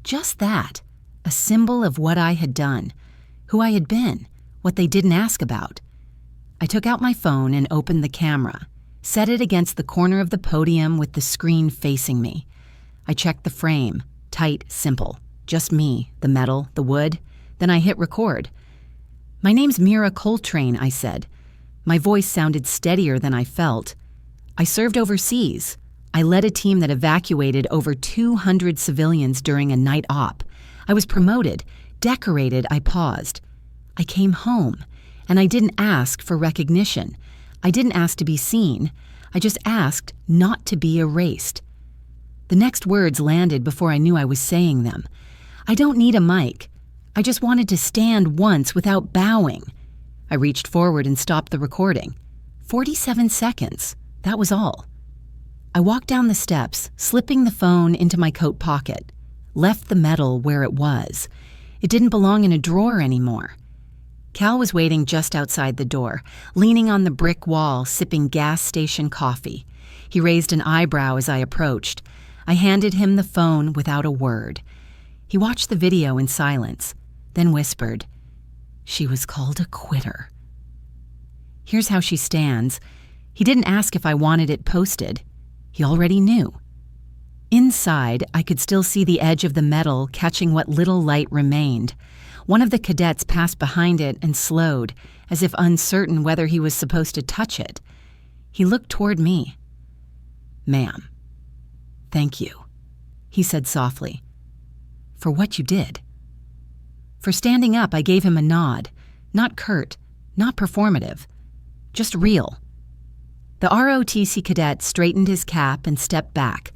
Speaker 1: Just that, a symbol of what I had done, who I had been, what they didn't ask about. I took out my phone and opened the camera, set it against the corner of the podium with the screen facing me. I checked the frame, tight, simple, just me, the metal, the wood. Then I hit record. "My name's Mira Coltrane," I said. My voice sounded steadier than I felt. "I served overseas. I led a team that evacuated over 200 civilians during a night op. I was promoted, decorated." I paused. "I came home, and I didn't ask for recognition. I didn't ask to be seen. I just asked not to be erased." The next words landed before I knew I was saying them. "I don't need a mic. I just wanted to stand once without bowing." I reached forward and stopped the recording. 47 seconds. That was all. I walked down the steps, slipping the phone into my coat pocket, left the medal where it was. It didn't belong in a drawer anymore. Cal was waiting just outside the door, leaning on the brick wall, sipping gas station coffee. He raised an eyebrow as I approached. I handed him the phone without a word. He watched the video in silence, then whispered, "She was called a quitter." Here's how she stands. He didn't ask if I wanted it posted. He already knew. Inside, I could still see the edge of the metal catching what little light remained. One of the cadets passed behind it and slowed, as if uncertain whether he was supposed to touch it. He looked toward me. "Ma'am, thank you," he said softly. "For what you did." For standing up, I gave him a nod. Not curt, not performative, just real. The ROTC cadet straightened his cap and stepped back.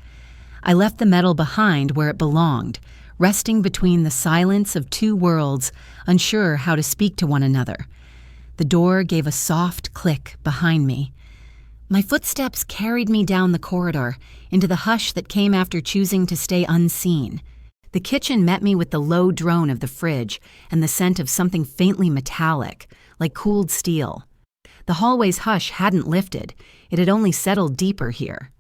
Speaker 1: I left the metal behind where it belonged, resting between the silence of two worlds, unsure how to speak to one another. The door gave a soft click behind me. My footsteps carried me down the corridor, into the hush that came after choosing to stay unseen. The kitchen met me with the low drone of the fridge and the scent of something faintly metallic, like cooled steel. The hallway's hush hadn't lifted. It had only settled deeper here.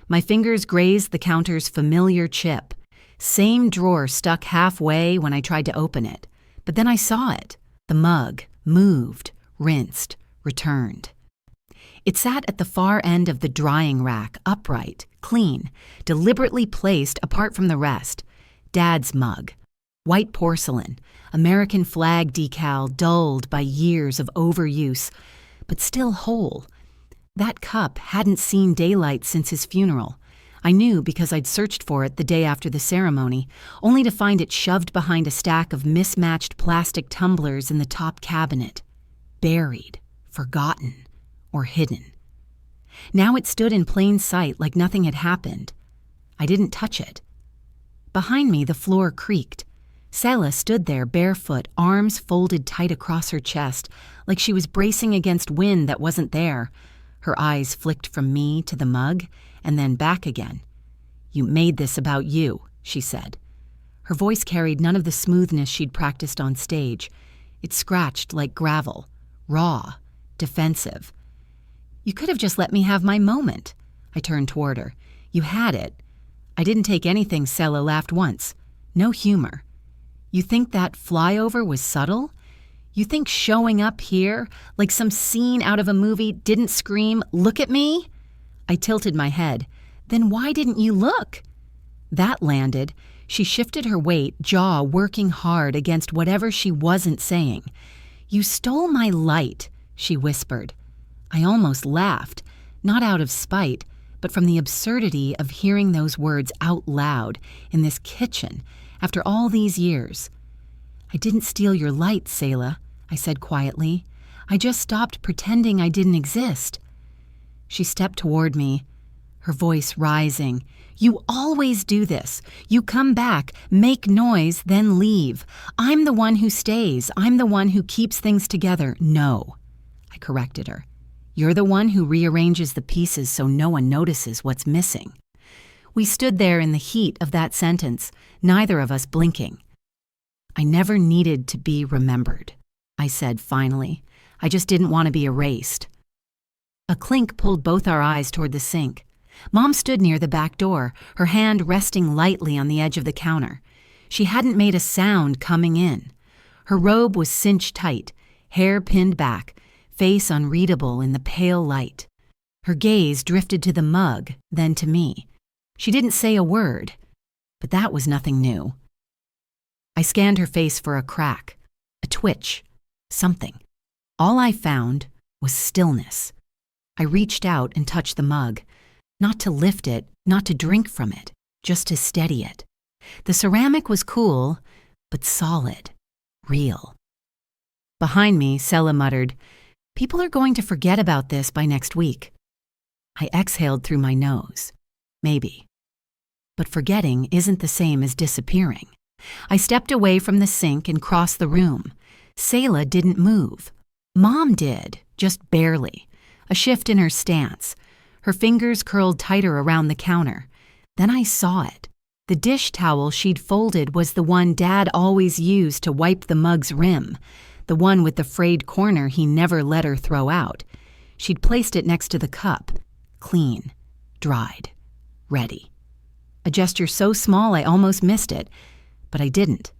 Speaker 1: My fingers grazed the counter's familiar chip. Same drawer stuck halfway when I tried to open it. But then I saw it. The mug moved, rinsed, returned. It sat at the far end of the drying rack, upright, clean, deliberately placed apart from the rest. Dad's mug. White porcelain, American flag decal dulled by years of overuse, but still whole. That cup hadn't seen daylight since his funeral. I knew because I'd searched for it the day after the ceremony, only to find it shoved behind a stack of mismatched plastic tumblers in the top cabinet. Buried, forgotten, or hidden. Now it stood in plain sight like nothing had happened. I didn't touch it. Behind me, the floor creaked. Selah stood there barefoot, arms folded tight across her chest, like she was bracing against wind that wasn't there. Her eyes flicked from me to the mug, and then back again. "You made this about you," she said. Her voice carried none of the smoothness she'd practiced on stage. It scratched like gravel, raw, defensive. "You could have just let me have my moment." I turned toward her. "You had it." I didn't take anything. Selah laughed once. No humor. "You think that flyover was subtle? You think showing up here, like some scene out of a movie, didn't scream, 'Look at me'?" I tilted my head. "Then why didn't you look?" That landed. She shifted her weight, jaw working hard against whatever she wasn't saying. "You stole my light," she whispered. I almost laughed, not out of spite, but from the absurdity of hearing those words out loud in this kitchen after all these years. "I didn't steal your light, Selah," I said quietly. "I just stopped pretending I didn't exist." She stepped toward me, her voice rising. "You always do this. You come back, make noise, then leave. I'm the one who stays. I'm the one who keeps things together." "No," I corrected her. "You're the one who rearranges the pieces so no one notices what's missing." We stood there in the heat of that sentence, neither of us blinking. "I never needed to be remembered," I said finally. "I just didn't want to be erased." A clink pulled both our eyes toward the sink. Mom stood near the back door, her hand resting lightly on the edge of the counter. She hadn't made a sound coming in. Her robe was cinched tight, hair pinned back, face unreadable in the pale light. Her gaze drifted to the mug, then to me. She didn't say a word, but that was nothing new. I scanned her face for a crack, a twitch, something. All I found was stillness. I reached out and touched the mug, not to lift it, not to drink from it, just to steady it. The ceramic was cool, but solid, real. Behind me, Selah muttered, "People are going to forget about this by next week." I exhaled through my nose. Maybe. But forgetting isn't the same as disappearing. I stepped away from the sink and crossed the room. Selah didn't move. Mom did, just barely. A shift in her stance. Her fingers curled tighter around the counter. Then I saw it. The dish towel she'd folded was the one Dad always used to wipe the mug's rim. the one with the frayed corner he never let her throw out. She'd placed it next to the cup, clean, dried, ready. A gesture so small I almost missed it, but I didn't.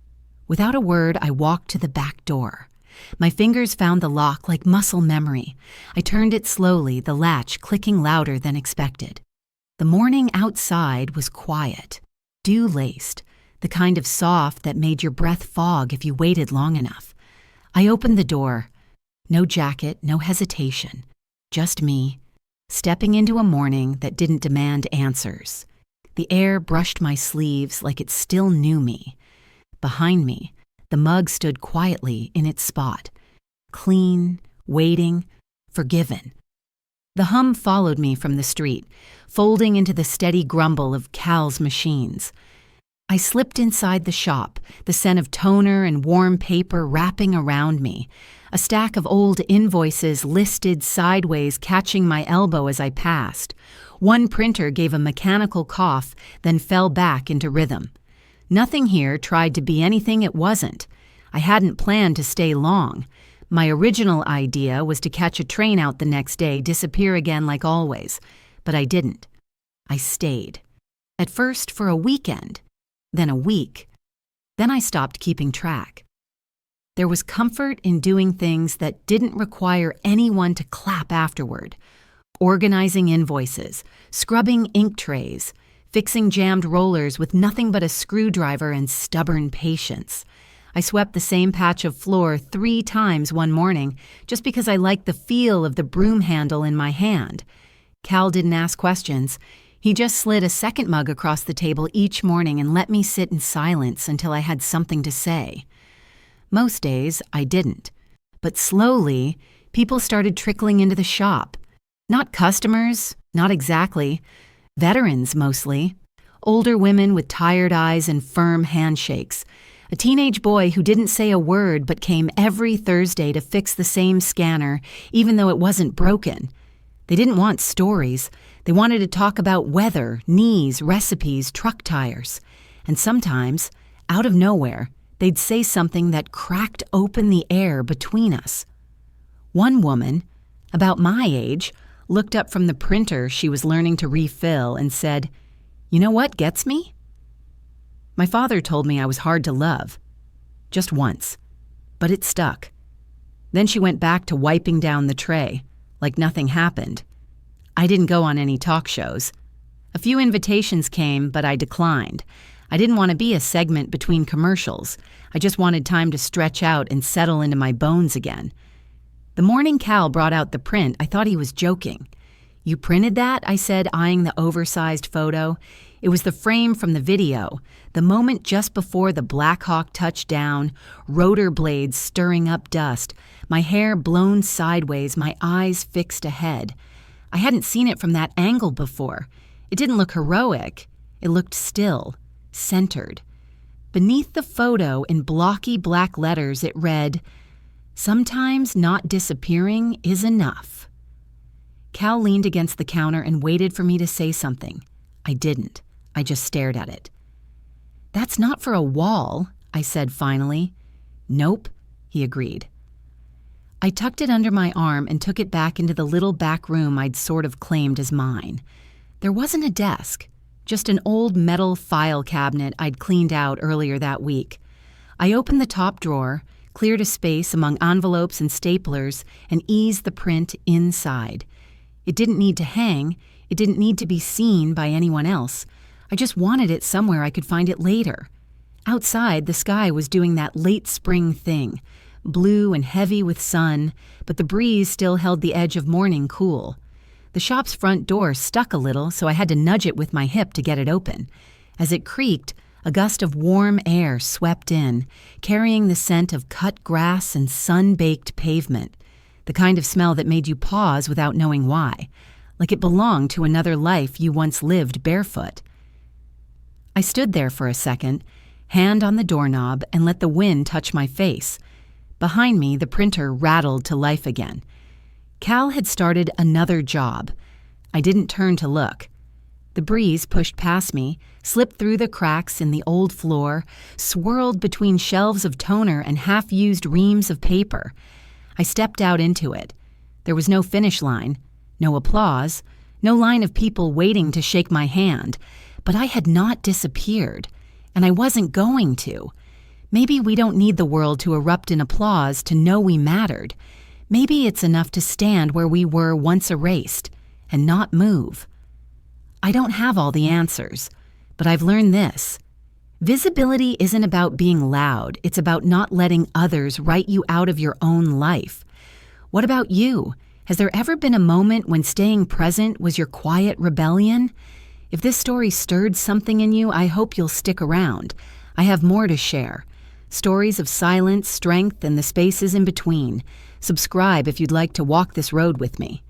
Speaker 1: Without a word, I walked to the back door. My fingers found the lock like muscle memory. I turned it slowly, the latch clicking louder than expected. The morning outside was quiet, dew-laced, the kind of soft that made your breath fog if you waited long enough. I opened the door. No jacket, no hesitation. Just me, stepping into a morning that didn't demand answers. The air brushed my sleeves like it still knew me. Behind me, the mug stood quietly in its spot. Clean, waiting, forgiven. The hum followed me from the street, folding into the steady grumble of Cal's machines. I slipped inside the shop, the scent of toner and warm paper wrapping around me, a stack of old invoices listed sideways catching my elbow as I passed. One printer gave a mechanical cough, then fell back into rhythm. Nothing here tried to be anything it wasn't. I hadn't planned to stay long. My original idea was to catch a train out the next day, disappear again like always. But I didn't. I stayed. At first for a weekend, then a week. Then I stopped keeping track. There was comfort in doing things that didn't require anyone to clap afterward. Organizing invoices, scrubbing ink trays, fixing jammed rollers with nothing but a screwdriver and stubborn patience. I swept the same patch of floor 3 times one morning just because I liked the feel of the broom handle in my hand. Cal didn't ask questions. He just slid a second mug across the table each morning and let me sit in silence until I had something to say. Most days, I didn't. But slowly, people started trickling into the shop. Not customers, not exactly. Veterans, mostly. Older women with tired eyes and firm handshakes. A teenage boy who didn't say a word but came every Thursday to fix the same scanner, even though it wasn't broken. They didn't want stories. They wanted to talk about weather, knees, recipes, truck tires. And sometimes, out of nowhere, they'd say something that cracked open the air between us. One woman, about my age, looked up from the printer she was learning to refill and said, "You know what gets me?" My father told me I was hard to love. Just once. But it stuck. Then she went back to wiping down the tray, like nothing happened. I didn't go on any talk shows. A few invitations came, but I declined. I didn't want to be a segment between commercials. I just wanted time to stretch out and settle into my bones again. The morning Cal brought out the print, I thought he was joking. "You printed that?" I said, eyeing the oversized photo. It was the frame from the video, the moment just before the Black Hawk touched down, rotor blades stirring up dust, my hair blown sideways, my eyes fixed ahead. I hadn't seen it from that angle before. It didn't look heroic. It looked still, centered. Beneath the photo, in blocky black letters, it read, "Sometimes not disappearing is enough." Cal leaned against the counter and waited for me to say something. I didn't. I just stared at it. "That's not for a wall," I said finally. "Nope," he agreed. I tucked it under my arm and took it back into the little back room I'd sort of claimed as mine. There wasn't a desk, just an old metal file cabinet I'd cleaned out earlier that week. I opened the top drawer, cleared a space among envelopes and staplers, and eased the print inside. It didn't need to hang. It didn't need to be seen by anyone else. I just wanted it somewhere I could find it later. Outside, the sky was doing that late spring thing, blue and heavy with sun, but the breeze still held the edge of morning cool. The shop's front door stuck a little, so I had to nudge it with my hip to get it open. As it creaked, a gust of warm air swept in, carrying the scent of cut grass and sun-baked pavement, the kind of smell that made you pause without knowing why, like it belonged to another life you once lived barefoot. I stood there for a second, hand on the doorknob, and let the wind touch my face. Behind me, the printer rattled to life again. Cal had started another job. I didn't turn to look. The breeze pushed past me, slipped through the cracks in the old floor, swirled between shelves of toner and half-used reams of paper. I stepped out into it. There was no finish line, no applause, no line of people waiting to shake my hand, but I had not disappeared, and I wasn't going to. Maybe we don't need the world to erupt in applause to know we mattered. Maybe it's enough to stand where we were once erased and not move. I don't have all the answers, but I've learned this. Visibility isn't about being loud, it's about not letting others write you out of your own life. What about you? Has there ever been a moment when staying present was your quiet rebellion? If this story stirred something in you, I hope you'll stick around. I have more to share. Stories of silence, strength, and the spaces in between. Subscribe if you'd like to walk this road with me.